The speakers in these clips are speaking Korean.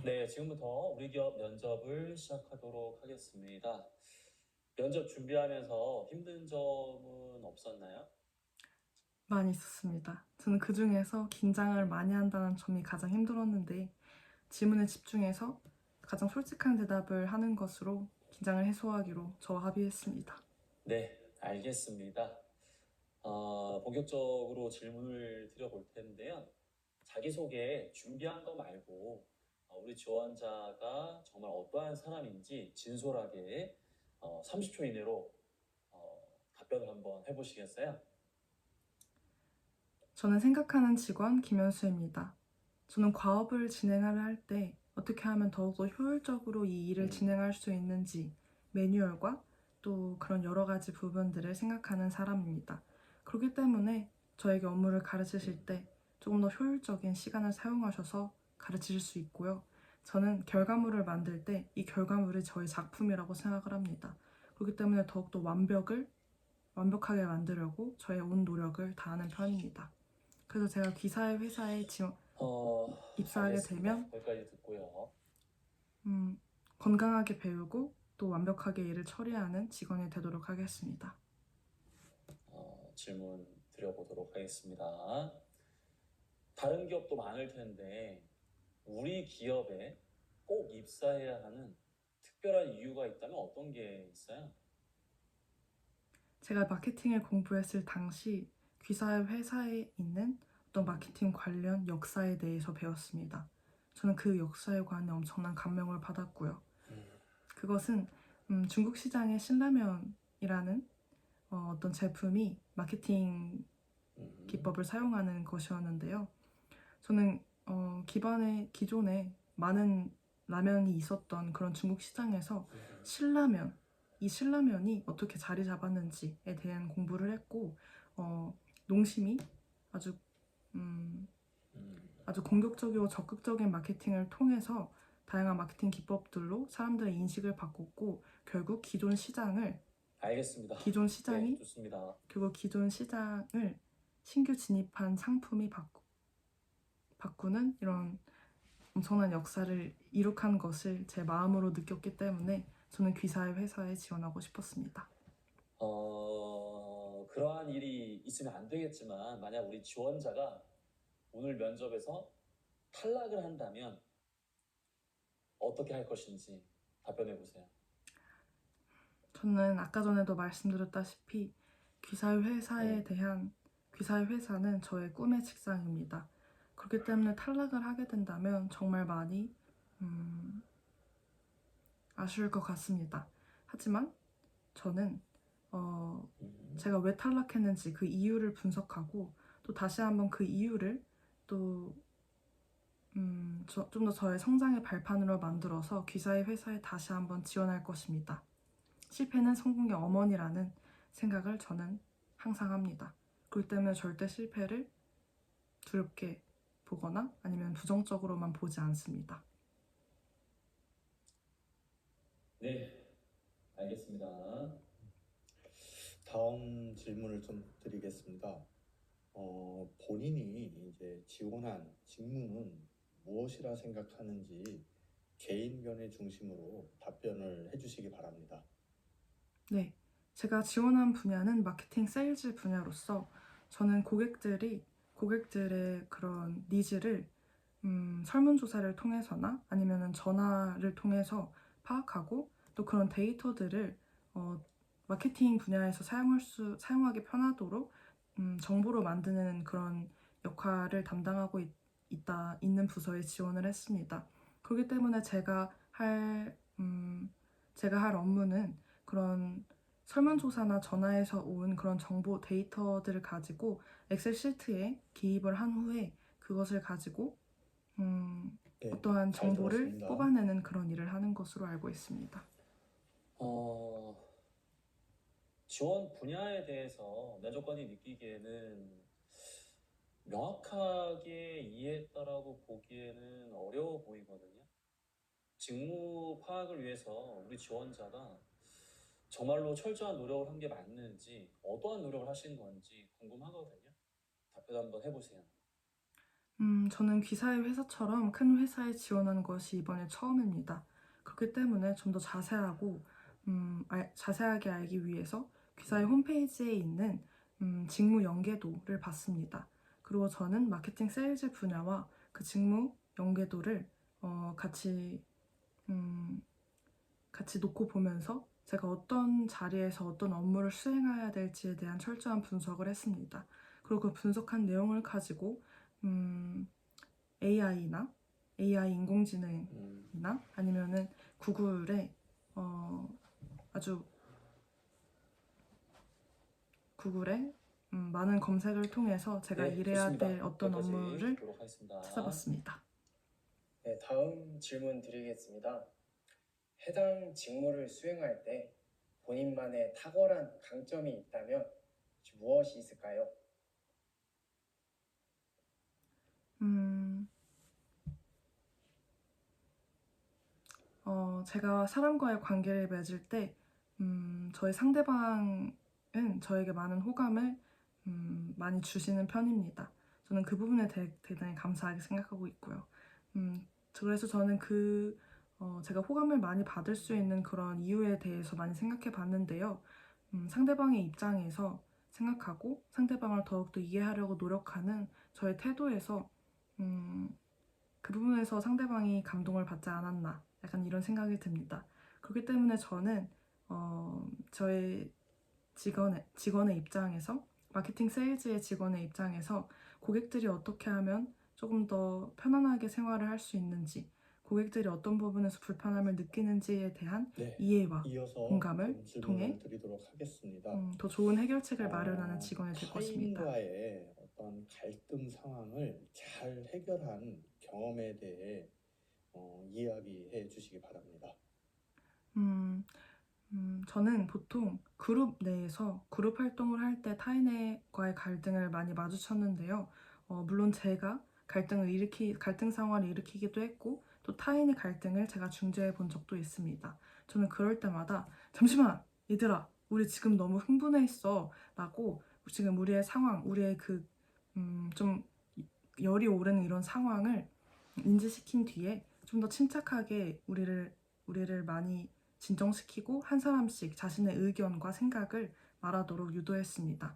네, 지금부터 우리 기업 면접을 시작하도록 하겠습니다. 면접 준비하면서 힘든 점은 없었나요? 많이 있었습니다. 저는 그중에서 긴장을 많이 한다는 점이 가장 힘들었는데 질문에 집중해서 가장 솔직한 대답을 하는 것으로 긴장을 해소하기로 저와 합의했습니다. 네, 알겠습니다. 본격적으로 질문을 드려볼 텐데요. 자기소개 준비한 거 말고 우리 지원자가 정말 어떠한 사람인지 진솔하게 30초 이내로 답변을 한번 해보시겠어요? 저는 생각하는 직원 김현수입니다. 저는 과업을 진행을 할 때 어떻게 하면 더욱더 효율적으로 이 일을 진행할 수 있는지 매뉴얼과 또 그런 여러 가지 부분들을 생각하는 사람입니다. 그렇기 때문에 저에게 업무를 가르치실 때 조금 더 효율적인 시간을 사용하셔서 가르치실 수 있고요. 저는 결과물을 만들 때 이 결과물이 저의 작품이라고 생각을 합니다. 그렇기 때문에 더욱더 완벽하게 만들려고 저의 온 노력을 다하는 편입니다. 그래서 제가 귀사의 회사에 입사하게 알겠습니다. 되면 거기까지 듣고요. 건강하게 배우고 또 완벽하게 일을 처리하는 직원이 되도록 하겠습니다. 질문 드려보도록 하겠습니다. 다른 기업도 많을 텐데 우리 기업에 꼭 입사해야 하는 특별한 이유가 있다면 어떤 게 있어요? 제가 마케팅을 공부했을 당시 귀사의 회사에 있는 어떤 마케팅 관련 역사에 대해서 배웠습니다. 저는 그 역사에 관해 엄청난 감명을 받았고요. 그것은 중국 시장의 신라면이라는 어떤 제품이 마케팅 기법을 사용하는 것이었는데요. 저는 기존에 많은 라면이 있었던 그런 중국 시장에서 신라면, 이 신라면이 어떻게 자리 잡았는지에 대한 공부를 했고 농심이 아주 아주 공격적이고 적극적인 마케팅을 통해서 다양한 마케팅 기법들로 사람들의 인식을 바꿨고 결국 알겠습니다. 기존 네, 시장이 좋습니다. 결국 기존 시장을 신규 진입한 상품이 바꾸는 이런 엄청난 역사를 이룩한 것을 제 마음으로 느꼈기 때문에 저는 귀사의 회사에 지원하고 싶었습니다. 그러한 일이 있으면 안 되겠지만 만약 우리 지원자가 오늘 면접에서 탈락을 한다면 어떻게 할 것인지 답변해 보세요. 저는 아까 전에도 말씀드렸다시피 귀사의 회사는 저의 꿈의 직장입니다. 그렇기 때문에 탈락을 하게 된다면 정말 많이 아쉬울 것 같습니다. 하지만 저는 제가 왜 탈락했는지 그 이유를 분석하고 또 다시 한번 그 이유를 또 좀 더 저의 성장의 발판으로 만들어서 귀사의 회사에 다시 한번 지원할 것입니다. 실패는 성공의 어머니라는 생각을 저는 항상 합니다. 그렇기 때문에 절대 실패를 두렵게 보거나 아니면 부정적으로만 보지 않습니다. 네, 알겠습니다. 다음 질문을 좀 드리겠습니다. 본인이 이제 지원한 직무는 무엇이라 생각하는지 개인 견해 중심으로 답변을 해주시기 바랍니다. 네, 제가 지원한 분야는 마케팅 세일즈 분야로서 저는 고객들의 그런 니즈를 설문조사를 통해서나 아니면 전화를 통해서 파악하고 또 그런 데이터들을 마케팅 분야에서 사용하기 편하도록 정보로 만드는 그런 역할을 담당하고 있는 부서에 지원을 했습니다. 그렇기 때문에 제가 할 업무는 그런 설문조사나 전화에서 온 그런 정보 데이터들을 가지고 엑셀 시트에 기입을 한 후에 그것을 가지고 네, 어떠한 잘 정보를 들었습니다. 뽑아내는 그런 일을 하는 것으로 알고 있습니다. 지원 분야에 대해서 면접관이 느끼기에는 명확하게 이해했다라고 보기에는 어려워 보이거든요. 직무 파악을 위해서 우리 지원자가 정말로 철저한 노력을 한 게 맞는지 어떠한 노력을 하신 건지 궁금하거든요. 답변 한번 해보세요. 저는 귀사의 회사처럼 큰 회사에 지원하는 것이 이번에 처음입니다. 그렇기 때문에 좀 더 자세하게 알기 위해서 귀사의 홈페이지에 있는 직무 연계도를 봤습니다. 그리고 저는 마케팅 세일즈 분야와 그 직무 연계도를 같이 놓고 보면서 제가 어떤 자리에서 어떤 업무를 수행해야 될지에 대한 철저한 분석을 했습니다. 그리고 그 분석한 내용을 가지고 AI나 AI 인공지능이나 아니면은 구글의 아주 구글의 많은 검색을 통해서 제가 네, 일해야 좋습니다. 될 어떤 여기까지 업무를 듣도록 하겠습니다. 찾아봤습니다. 네, 다음 질문 드리겠습니다. 해당 직무를 수행할 때 본인만의 탁월한 강점이 있다면 무엇이 있을까요? 제가 사람과의 관계를 맺을 때 저희 상대방은 저에게 많은 호감을 많이 주시는 편입니다. 저는 그 부분에 대단히 감사하게 생각하고 있고요. 그래서 저는 제가 호감을 많이 받을 수 있는 그런 이유에 대해서 많이 생각해 봤는데요. 상대방의 입장에서 생각하고 상대방을 더욱더 이해하려고 노력하는 저의 태도에서 그 부분에서 상대방이 감동을 받지 않았나 약간 이런 생각이 듭니다. 그렇기 때문에 저는 저의 직원의 입장에서 마케팅 세일즈의 직원의 입장에서 고객들이 어떻게 하면 조금 더 편안하게 생활을 할 수 있는지 고객들이 어떤 부분에서 불편함을 느끼는지에 대한 네, 이해와 이어서 공감을 좀 질문을 통해 드리도록 하겠습니다. 더 좋은 해결책을 마련하는 직원이 될 것입니다. 타인과의 어떤 갈등 상황을 잘 해결한 경험에 대해 이야기해 주시기 바랍니다. 저는 보통 그룹 내에서 그룹 활동을 할 때 타인과의 갈등을 많이 마주쳤는데요. 물론 제가 갈등 상황을 일으키기도 했고, 또 타인의 갈등을 제가 중재해 본 적도 있습니다. 저는 그럴 때마다, 잠시만! 얘들아, 우리 지금 너무 흥분해 있어. 라고, 지금 우리의 상황, 우리의 좀 열이 오르는 이런 상황을 인지시킨 뒤에 좀 더 침착하게 우리를 많이 진정시키고 한 사람씩 자신의 의견과 생각을 말하도록 유도했습니다.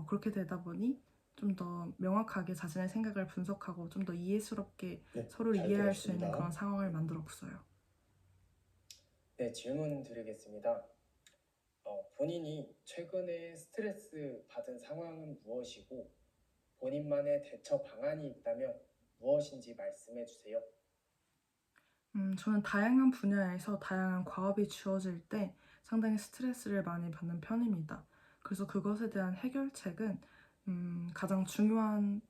그렇게 되다 보니 좀 더 명확하게 자신의 생각을 분석하고 좀 더 이해스럽게 네, 서로를 잘 이해할 수 있는 들었습니다. 그런 상황을 만들었어요. 네, 질문 드리겠습니다. 본인이 최근에 스트레스 받은 상황은 무엇이고 본인만의 대처 방안이 있다면 무엇인지 말씀해 주세요. 저는 다양한 분야에서 다양한 과업이 주어질 때 상당히 스트레스를 많이 받는 편입니다. 그래서 그것에 대한 해결책은 가장 중요한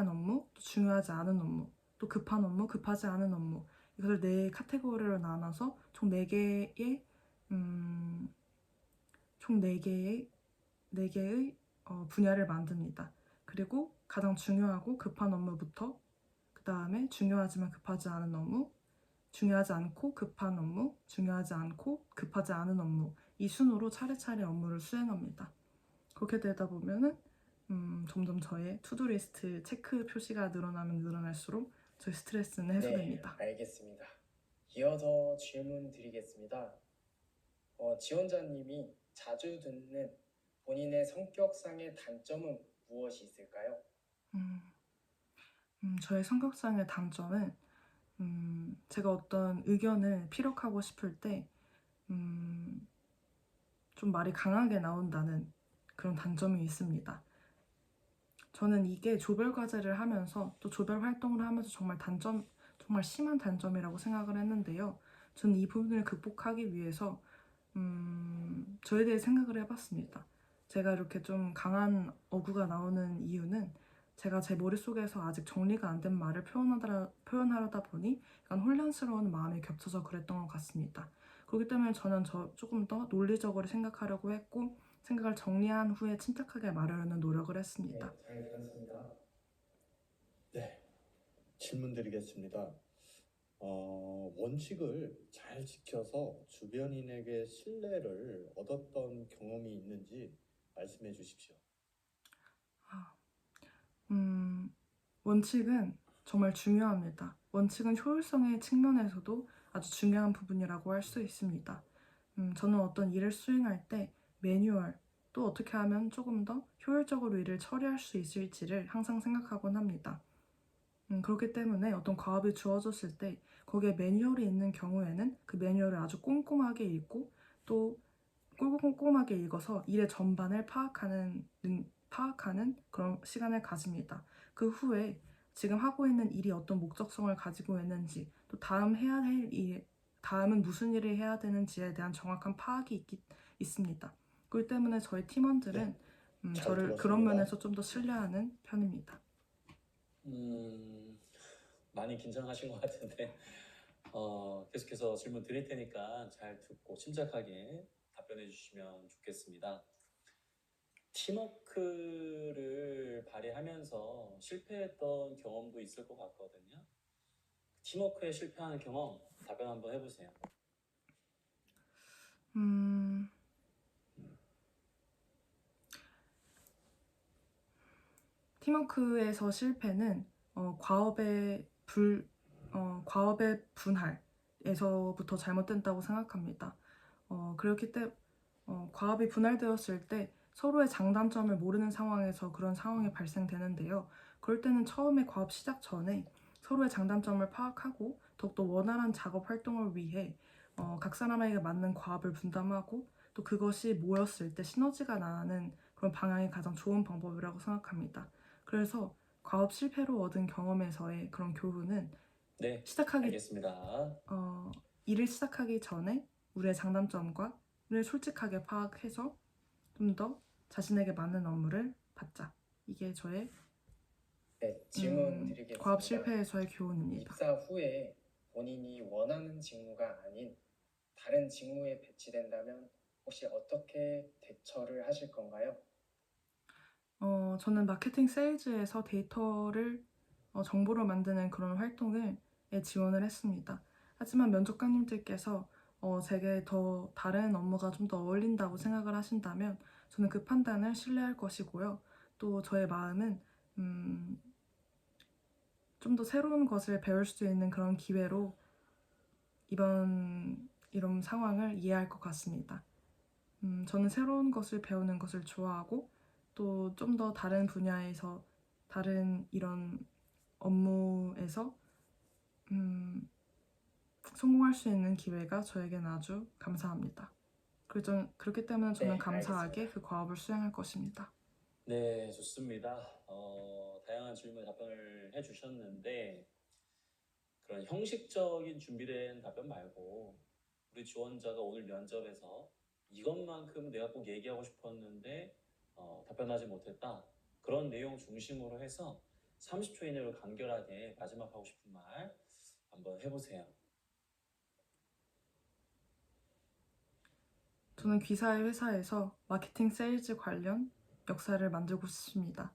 업무, 또 중요하지 않은 업무, 또 급한 업무, 급하지 않은 업무 이것을 네 카테고리로 나눠서 총 4개의 네 개의 분야를 만듭니다. 그리고 가장 중요하고 급한 업무부터 그 다음에 중요하지만 급하지 않은 업무, 중요하지 않고 급한 업무, 중요하지 않고 급하지 않은 업무 이 순으로 차례차례 업무를 수행합니다. 그렇게 되다 보면은 점점 저의 투두리스트 체크 표시가 늘어나면 늘어날수록 저의 스트레스는 해소됩니다. 네, 알겠습니다. 이어서 질문 드리겠습니다. 지원자님이 자주 듣는 본인의 성격상의 단점은 무엇이 있을까요? 저의 성격상의 단점은 제가 어떤 의견을 피력하고 싶을 때 좀 말이 강하게 나온다는 그런 단점이 있습니다. 저는 이게 조별 과제를 하면서 또 조별 활동을 하면서 정말 심한 단점이라고 생각을 했는데요. 저는 이 부분을 극복하기 위해서 저에 대해 생각을 해봤습니다. 제가 이렇게 좀 강한 어구가 나오는 이유는 제가 제 머릿속에서 아직 정리가 안 된 말을 표현하려다 보니 약간 혼란스러운 마음이 겹쳐서 그랬던 것 같습니다. 그렇기 때문에 저는 조금 더 논리적으로 생각하려고 했고 생각을 정리한 후에 침착하게 말하려는 노력을 했습니다. 네, 잘 들었습니다. 네, 질문 드리겠습니다. 원칙을 잘 지켜서 주변인에게 신뢰를 얻었던 경험이 있는지 말씀해 주십시오. 음, 원칙은 정말 중요합니다. 원칙은 효율성의 측면에서도 아주 중요한 부분이라고 할 수 있습니다. 저는 어떤 일을 수행할 때 매뉴얼, 또 어떻게 하면 조금 더 효율적으로 일을 처리할 수 있을지를 항상 생각하곤 합니다. 그렇기 때문에 어떤 과업이 주어졌을 때 거기에 매뉴얼이 있는 경우에는 그 매뉴얼을 아주 꼼꼼하게 읽고 또 꼼꼼하게 읽어서 일의 전반을 파악하는 그런 시간을 가집니다. 그 후에 지금 하고 있는 일이 어떤 목적성을 가지고 있는지, 또 다음은 무슨 일을 해야 되는지에 대한 정확한 파악이 있습니다. 그렇기 때문에 저희 팀원들은 잘 저를 그런 들었습니다. 면에서 좀 더 신뢰하는 편입니다. 많이 긴장하신 것 같은데 계속해서 질문 드릴 테니까 잘 듣고 침착하게 답변해 주시면 좋겠습니다. 팀워크를 발휘하면서 실패했던 경험도 있을 것 같거든요. 팀워크에 실패하는 경험 답변 한번 해보세요. 팀워크에서 실패는 과업의 분할에서부터 잘못된다고 생각합니다. 그렇기 때문에 과업이 분할되었을 때 서로의 장단점을 모르는 상황에서 그런 상황이 발생되는데요. 그럴 때는 처음에 과업 시작 전에 서로의 장단점을 파악하고 더욱더 원활한 작업 활동을 위해 각 사람에게 맞는 과업을 분담하고 또 그것이 모였을 때 시너지가 나는 그런 방향이 가장 좋은 방법이라고 생각합니다. 그래서 과업 실패로 얻은 경험에서의 그런 교훈은 네, 시작하기 알겠습니다. 일을 시작하기 전에 우리의 장단점과 를 솔직하게 파악해서 좀 더 자신에게 맞는 업무를 받자. 이게 저의 네, 질문 드리겠습니다. 과업 실패에서의 교훈입니다. 입사 후에 본인이 원하는 직무가 아닌 다른 직무에 배치된다면 혹시 어떻게 대처를 하실 건가요? 저는 마케팅 세일즈에서 데이터를 정보로 만드는 그런 활동에 지원을 했습니다. 하지만 면접관님들께서 제게 더 다른 업무가 좀 더 어울린다고 생각을 하신다면 저는 그 판단을 신뢰할 것이고요. 또 저의 마음은 좀 더 새로운 것을 배울 수 있는 그런 기회로 이런 상황을 이해할 것 같습니다. 저는 새로운 것을 배우는 것을 좋아하고 또 좀 더 다른 분야에서 다른 이런 업무에서 성공할 수 있는 기회가 저에게는 아주 감사합니다. 그렇기 때문에 저는 네, 감사하게 알겠습니다. 그 과업을 수행할 것입니다. 네, 좋습니다. 다양한 질문에 답변을 해주셨는데 그런 형식적인 준비된 답변 말고 우리 지원자가 오늘 면접에서 이것만큼 내가 꼭 얘기하고 싶었는데 답변하지 못했다. 그런 내용 중심으로 해서 30초 이내로 간결하게 마지막 하고 싶은 말 한번 해보세요. 저는 귀사의 회사에서 마케팅 세일즈 관련 역사를 만들고 싶습니다.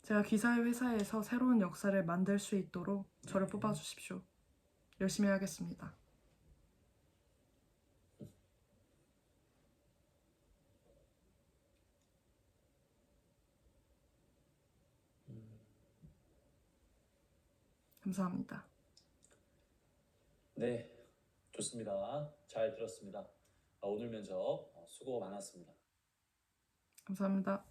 제가 귀사의 회사에서 새로운 역사를 만들 수 있도록 저를 뽑아주십시오. 열심히 하겠습니다. 감사합니다. 네, 좋습니다. 잘 들었습니다. 오늘 면접 수고 많았습니다. 감사합니다.